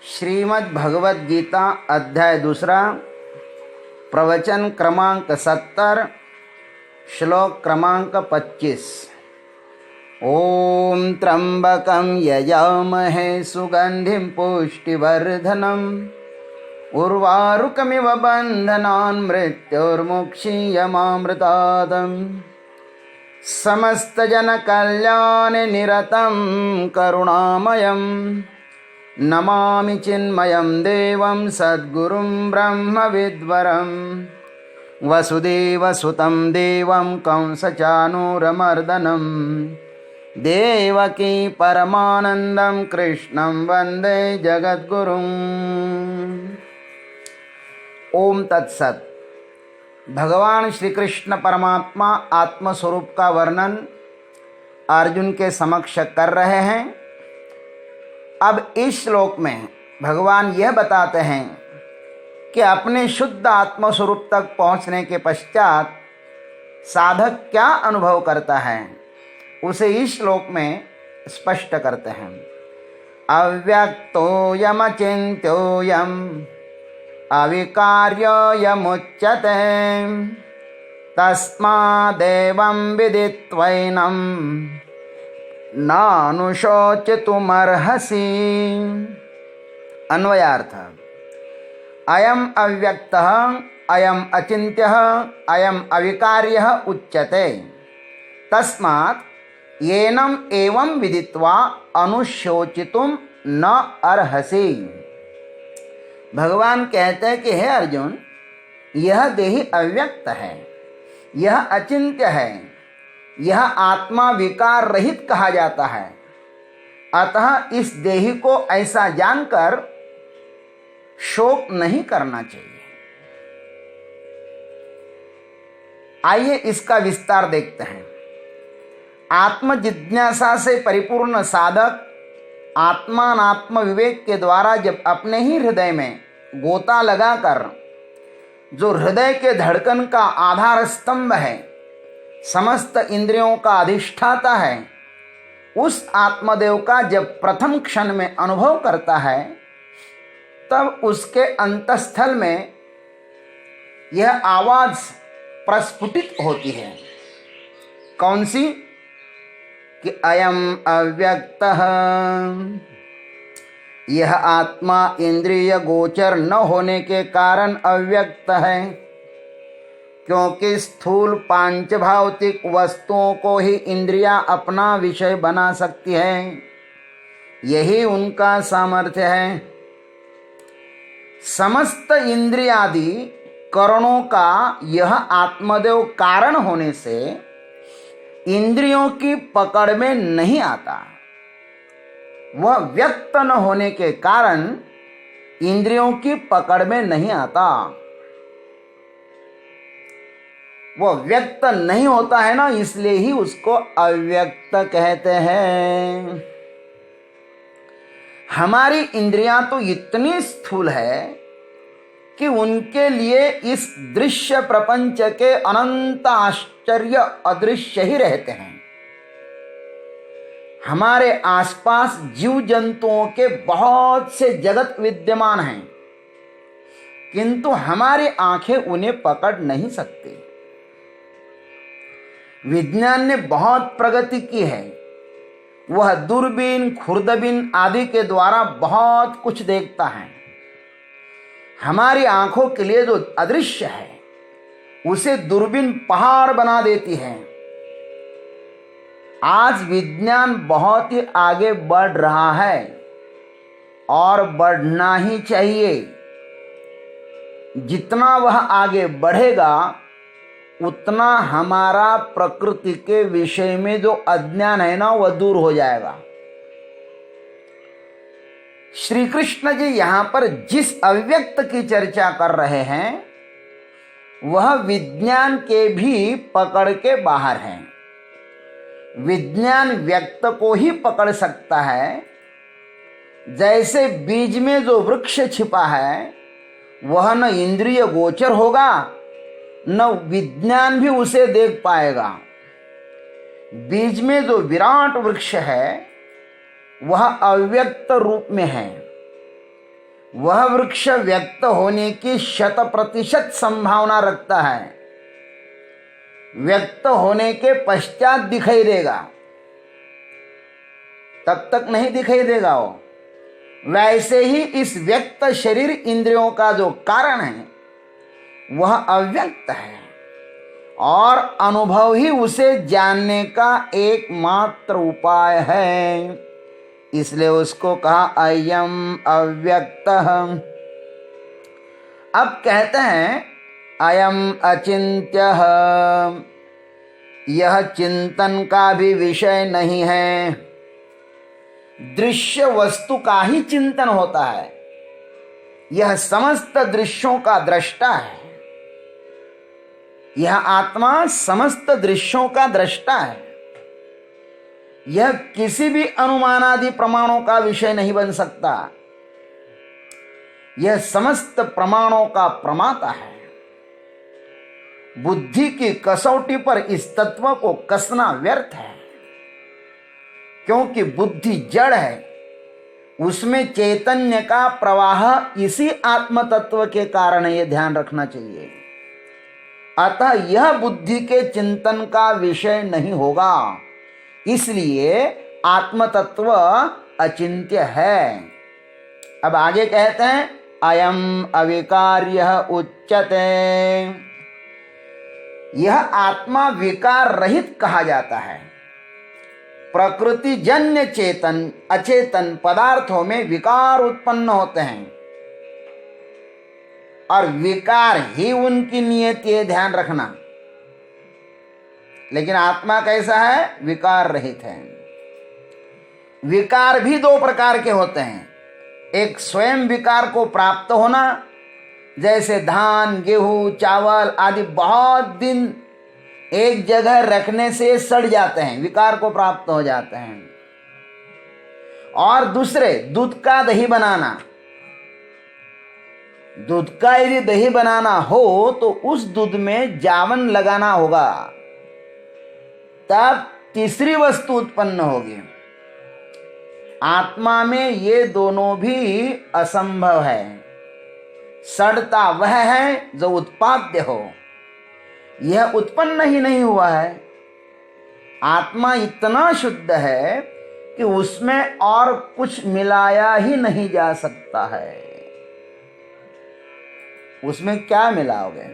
श्रीमद् भगवद गीता अध्याय 2 प्रवचन क्रमांक 70 श्लोक क्रमांक 25। ओम त्र्यंबकं यजामहे सुगंधिं पुष्टिवर्धनम् उर्वारुकमिव बन्धनान् मृत्योर्मुक्षीयमामृतात् समस्तजनकल्याणे निरतं करुणामयम् नमामि चिन्मयं देवं सद्गुरुं ब्रह्मविद्वरं वसुदेवसुतं देवं कंसचाणूरमर्दनं देवकी परमानन्दं कृष्णं वन्दे जगद्गुरुं। ओम तत्सत। भगवान श्री कृष्ण परमात्मा आत्मस्वरूप का वर्णन अर्जुन के समक्ष कर रहे हैं। अब इस श्लोक में भगवान यह बताते हैं कि अपने शुद्ध आत्मस्वरूप तक पहुंचने के पश्चात साधक क्या अनुभव करता है, उसे इस श्लोक में स्पष्ट करते हैं। अव्यक्तोऽयमचिन्त्योऽयम् अविकार्योऽयमुच्यते तस्मादेवं विदित्वैनं नानुशोचितुमर्हसि। अन्वयार्थ। अयम अव्यक्तः अयम अचिन्त्यः अयम अविकार्यः उच्यते तस्मात् येनम् एवं विदित्वा अनुशोचितुम न अर्हसि। भगवान कहते हैं कि हे अर्जुन, यह देही अव्यक्त है, यह अचिन्त्य है, यह आत्मा विकार रहित कहा जाता है। अतः इस देही को ऐसा जानकर शोक नहीं करना चाहिए। आइए इसका विस्तार देखते हैं। आत्म जिज्ञासा से परिपूर्ण साधक आत्मानात्म विवेक के द्वारा जब अपने ही हृदय में गोता लगाकर, जो हृदय के धड़कन का आधार स्तंभ है, समस्त इंद्रियों का अधिष्ठाता है, उस आत्मदेव का जब प्रथम क्षण में अनुभव करता है, तब उसके अंतस्थल में यह आवाज प्रस्फुटित होती है। कौन सी? कि अयम अव्यक्तः, यह आत्मा इंद्रिय गोचर न होने के कारण अव्यक्त है, क्योंकि स्थूल पांच भौतिक वस्तुओं को ही इंद्रियां अपना विषय बना सकती है, यही उनका सामर्थ्य है। समस्त इंद्रियादि करणों का यह आत्मदेव कारण होने से इंद्रियों की पकड़ में नहीं आता। वह व्यक्त न होने के कारण इंद्रियों की पकड़ में नहीं आता। वह व्यक्त नहीं होता है ना, इसलिए ही उसको अव्यक्त कहते हैं। हमारी इंद्रियां तो इतनी स्थूल है कि उनके लिए इस दृश्य प्रपंच के अनंत आश्चर्य अदृश्य ही रहते हैं। हमारे आसपास जीव जंतुओं के बहुत से जगत विद्यमान हैं, किंतु हमारी आंखें उन्हें पकड़ नहीं सकती। विज्ञान ने बहुत प्रगति की है। वह दूरबीन, खुर्दबीन आदि के द्वारा बहुत कुछ देखता है। हमारी आंखों के लिए जो अदृश्य है, उसे दूरबीन पहाड़ बना देती है। आज विज्ञान बहुत ही आगे बढ़ रहा है और बढ़ना ही चाहिए। जितना वह आगे बढ़ेगा, उतना हमारा प्रकृति के विषय में जो अज्ञान है ना, वह दूर हो जाएगा। श्री कृष्ण जी यहाँ पर जिस अव्यक्त की चर्चा कर रहे हैं, वह विज्ञान के भी पकड़ के बाहर है। विज्ञान व्यक्त को ही पकड़ सकता है। जैसे बीज में जो वृक्ष छिपा है, वह न इंद्रिय गोचर होगा, न विज्ञान भी उसे देख पाएगा। बीज में जो विराट वृक्ष है, वह अव्यक्त रूप में है, वह वृक्ष व्यक्त होने की 100% संभावना रखता है, व्यक्त होने के पश्चात दिखाई देगा, तब तक नहीं दिखाई देगा वो। वैसे ही इस व्यक्त शरीर इंद्रियों का जो कारण है वह अव्यक्त है और अनुभव ही उसे जानने का एकमात्र उपाय है। इसलिए उसको कहा अयम अव्यक्तः। अब कहते हैं अयम अचिन्त्यः, यह चिंतन का भी विषय नहीं है। दृश्य वस्तु का ही चिंतन होता है, यह समस्त दृश्यों का दृष्टा है। यह आत्मा समस्त दृश्यों का दृष्टा है। यह किसी भी अनुमानादि प्रमाणों का विषय नहीं बन सकता। यह समस्त प्रमाणों का प्रमाता है। बुद्धि की कसौटी पर इस तत्व को कसना व्यर्थ है, क्योंकि बुद्धि जड़ है, उसमें चैतन्य का प्रवाह इसी आत्म तत्व के कारण यह ध्यान रखना चाहिए। अतः यह बुद्धि के चिंतन का विषय नहीं होगा, इसलिए आत्म तत्व अचिंत्य है। अब आगे कहते हैं अयम अविकार्य उच्यते। यह आत्मा विकार रहित कहा जाता है। प्रकृति जन्य चेतन अचेतन पदार्थों में विकार उत्पन्न होते हैं और विकार ही उनकी नियति है, ध्यान रखना। लेकिन आत्मा कैसा है? विकार रहित है। विकार भी दो प्रकार के होते हैं। एक स्वयं विकार को प्राप्त होना, जैसे धान गेहूं चावल आदि बहुत दिन एक जगह रखने से सड़ जाते हैं, विकार को प्राप्त हो जाते हैं। और दूसरे दूध का दही बनाना। दूध का यदि दही बनाना हो तो उस दूध में जावन लगाना होगा, तब तीसरी वस्तु उत्पन्न होगी। आत्मा में ये दोनों भी असंभव है। सड़ता वह है जो उत्पाद्य हो, यह उत्पन्न ही नहीं हुआ है। आत्मा इतना शुद्ध है कि उसमें और कुछ मिलाया ही नहीं जा सकता है। उसमें क्या मिलाओगे?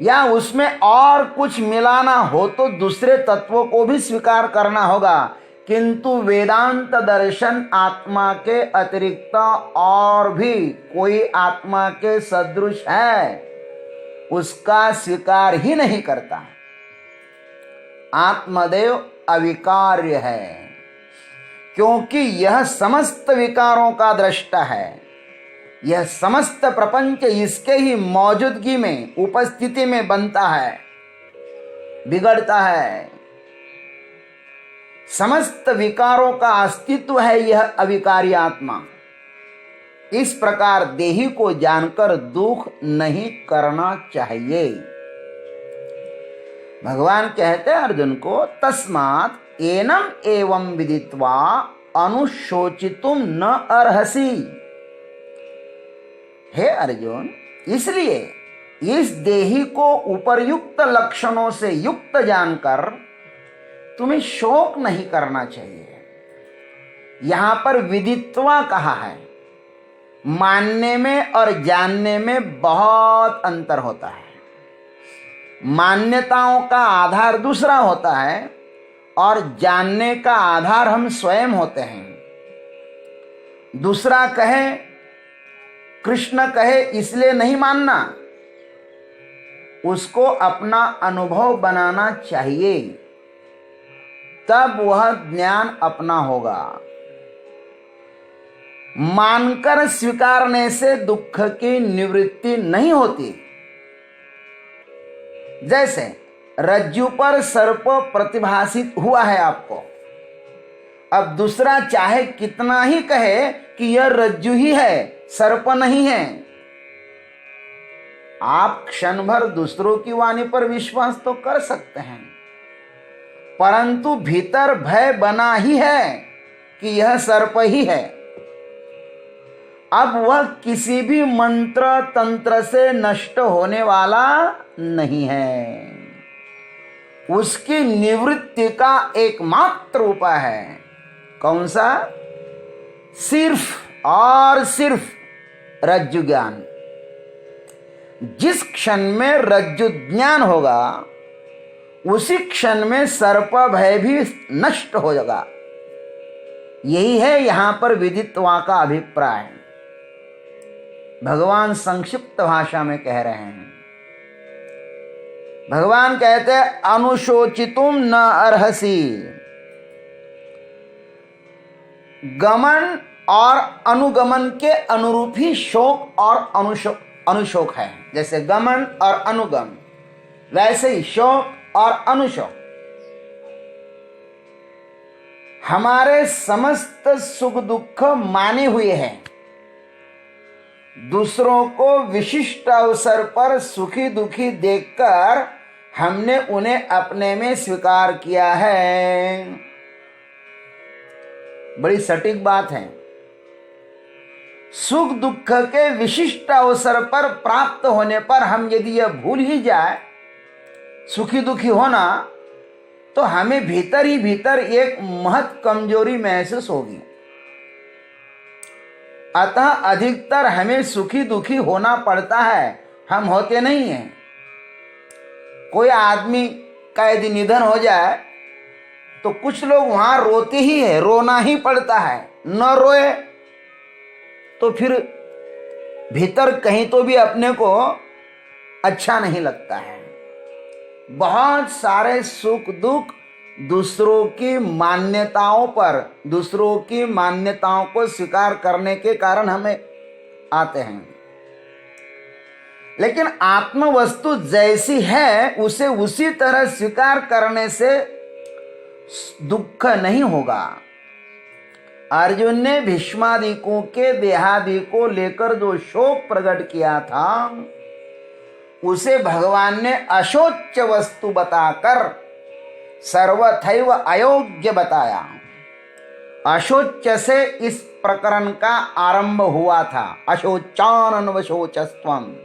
या उसमें और कुछ मिलाना हो तो दूसरे तत्वों को भी स्वीकार करना होगा, किंतु वेदांत दर्शन आत्मा के अतिरिक्त और भी कोई आत्मा के सदृश है उसका स्वीकार ही नहीं करता। आत्मदेव अविकार्य है, क्योंकि यह समस्त विकारों का दृष्टा है। यह समस्त प्रपंच इसके ही मौजूदगी में उपस्थिति में बनता है, बिगड़ता है। समस्त विकारों का अस्तित्व है यह अविकारी आत्मा। इस प्रकार देही को जानकर दुख नहीं करना चाहिए। भगवान कहते हैं अर्जुन को, तस्मात् एनम एवं विदित्वा अनुशोचितुम न अर्हसि। हे अर्जुन, इसलिए इस देही को उपर्युक्त लक्षणों से युक्त जानकर तुम्हें शोक नहीं करना चाहिए। यहां पर विदित्वा कहा है। मानने में और जानने में बहुत अंतर होता है। मान्यताओं का आधार दूसरा होता है और जानने का आधार हम स्वयं होते हैं। दूसरा कहे, कृष्ण कहे इसलिए नहीं मानना, उसको अपना अनुभव बनाना चाहिए, तब वह ज्ञान अपना होगा। मानकर स्वीकारने से दुख की निवृत्ति नहीं होती। जैसे रज्जु पर सर्प प्रतिभासित हुआ है आपको, अब दूसरा चाहे कितना ही कहे कि यह रज्जु ही है, सर्प नहीं है, आप क्षण भर दूसरों की वाणी पर विश्वास तो कर सकते हैं, परंतु भीतर भय बना ही है कि यह सर्प ही है। अब वह किसी भी मंत्र तंत्र से नष्ट होने वाला नहीं है। उसकी निवृत्ति का एकमात्र उपाय है। कौन सा? सिर्फ और सिर्फ रज्जु ज्ञान। जिस क्षण में रज्जु ज्ञान होगा उसी क्षण में सर्प भय भी नष्ट हो जाएगा। यही है यहां पर विदित्वा का अभिप्राय। भगवान संक्षिप्त भाषा में कह रहे हैं। भगवान कहते हैं अनुशोचितुम न अर्हसि। गमन और अनुगमन के अनुरूप ही शोक और अनुशोक है। जैसे गमन और अनुगम, वैसे ही शोक और अनुशोक। हमारे समस्त सुख दुख माने हुए हैं। दूसरों को विशिष्ट अवसर पर सुखी दुखी देखकर हमने उन्हें अपने में स्वीकार किया है। बड़ी सटीक बात है। सुख दुख के विशिष्ट अवसर पर प्राप्त होने पर हम यदि यह भूल ही जाए सुखी दुखी होना, तो हमें भीतर ही भीतर एक महत कमजोरी महसूस होगी। अतः अधिकतर हमें सुखी दुखी होना पड़ता है, हम होते नहीं हैं। कोई आदमी का यदि निधन हो जाए तो कुछ लोग वहां रोते ही है, रोना ही पड़ता है। न रोए तो फिर भीतर कहीं तो भी अपने को अच्छा नहीं लगता है। बहुत सारे सुख दुख दूसरों की मान्यताओं पर, दूसरों की मान्यताओं को स्वीकार करने के कारण हमें आते हैं। लेकिन आत्म वस्तु जैसी है उसे उसी तरह स्वीकार करने से दुख नहीं होगा। अर्जुन ने भीष्मादिकों के देहादि को लेकर जो शोक प्रकट किया था उसे भगवान ने अशोच्य वस्तु बताकर सर्वथैव अयोग्य बताया। अशोच्य से इस प्रकरण का आरंभ हुआ था। अशोचानन्वशोचस्त्वम्।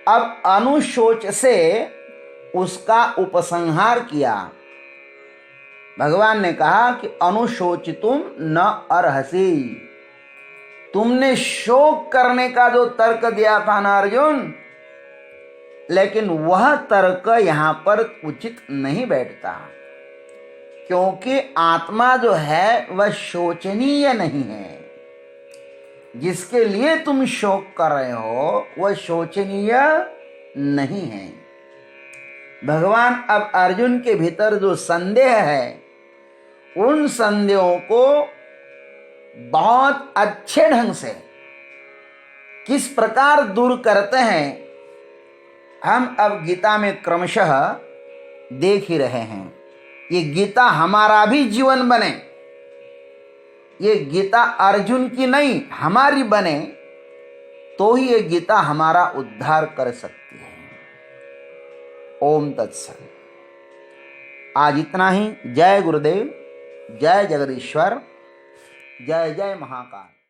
अब अनुशोच से उसका उपसंहार किया। भगवान ने कहा कि अनुशोचितुम न अर्हसि। तुमने शोक करने का जो तर्क दिया था ना अर्जुन, लेकिन वह तर्क यहां पर उचित नहीं बैठता, क्योंकि आत्मा जो है वह शोचनीय नहीं है। जिसके लिए तुम शोक कर रहे हो वह शोचनीय नहीं है। भगवान अब अर्जुन के भीतर जो संदेह है उन संदेहों को बहुत अच्छे ढंग से किस प्रकार दूर करते हैं हम अब गीता में क्रमशः देख ही रहे हैं। ये गीता हमारा भी जीवन बने, ये गीता अर्जुन की नहीं हमारी बने, तो ही ये गीता हमारा उद्धार कर सकती है। ओम तत्सत। आज इतना ही। जय गुरुदेव, जय जगदीश्वर, जय जय महाकाल।